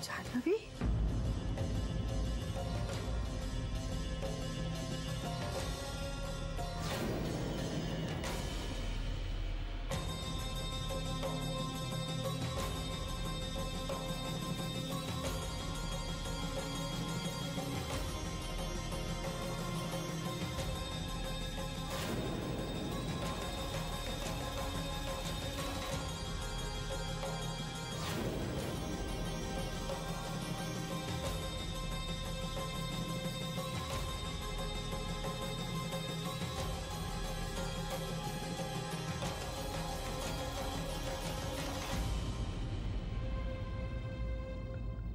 जान्हवी,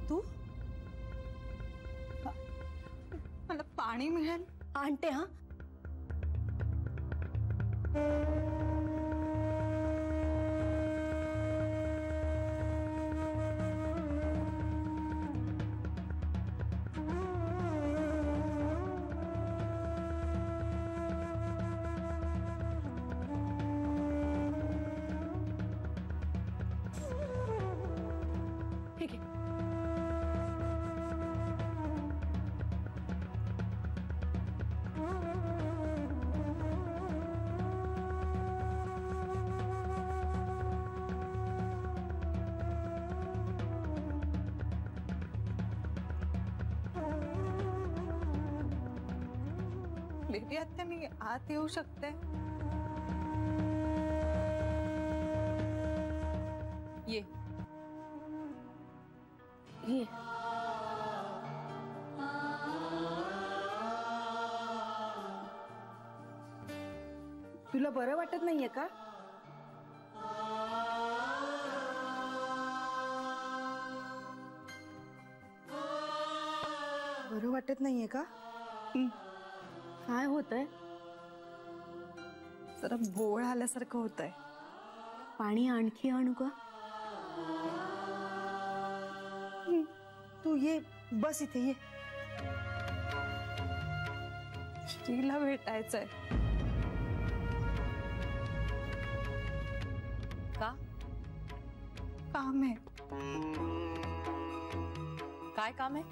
तू मला पाणी मिळेल? आणते हा. ठीक आहे. बेबी आत्या, मी आत येऊ शकते? ये ये. तुला बरं वाटत नाहीये का? बरं वाटत नाहीये का? काय होतंय? जरा बोळ आल्यासारखं होतंय. पाणी आणखी आणू का? तू ये, बस इथे ये. श्रीला भेटायचंय. का? काम आहे. काय काम आहे?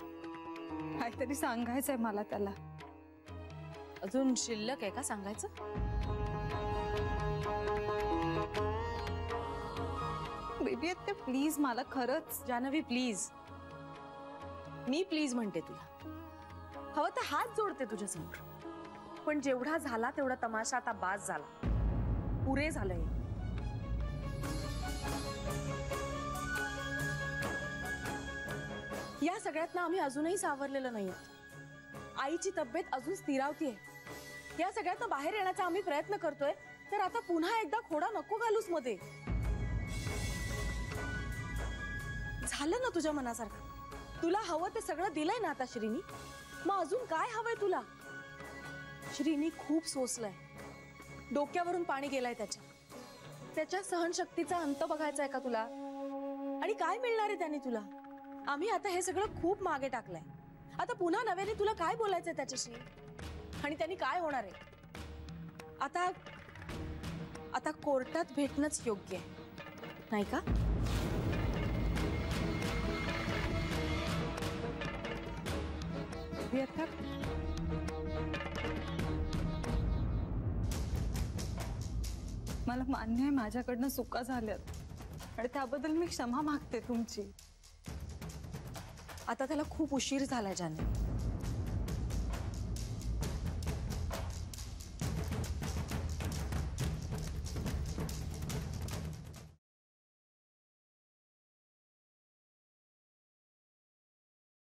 काहीतरी सांगायचंय मला त्याला. अजून शिल्लक आहे का सांगायचं? बेबी आत्या प्लीज, मला खरंच. जान्हवी प्लीज. मी प्लीज म्हणते तुला. हवं तर हात जोडते तुझ्या समोर. पण जेवढा झाला तेवढा तमाशा आता बास झाला. पुरे झालंय. या सगळ्यातनं आम्ही अजूनही सावरलेलं नाहीये. आईची तब्येत अजून स्थिरावतीये. या सगळ्यातनं बाहेर येण्याचा आम्ही प्रयत्न करतोय, तर आता पुन्हा एकदा खोडा नको घालूस मध्ये. झालं ना तुझ्या मनासारखं? तुला हवं ते सगळं दिलंय ना आता श्रीनी. मग अजून काय हवंय तुला? श्रीनी खूप सोसलंय. डोक्यावरून पाणी गेलंय त्याच्या सहनशक्तीचा अंत बघायचा आहे का तुला? आणि काय मिळणार आहे त्याने तुला? आम्ही आता हे सगळं खूप मागे टाकलंय. आता पुन्हा नव्याने तुला काय बोलायचंय त्याच्याशी? आणि त्यांनी काय होणार आहे? आता कोर्टात भेटणंच योग्य आहे, नाही का? मला मान्य आहे माझ्याकडनं चुका झाल्यात आणि त्याबद्दल मी क्षमा मागते तुमची. आता त्याला खूप उशीर झालाय जान्हवी.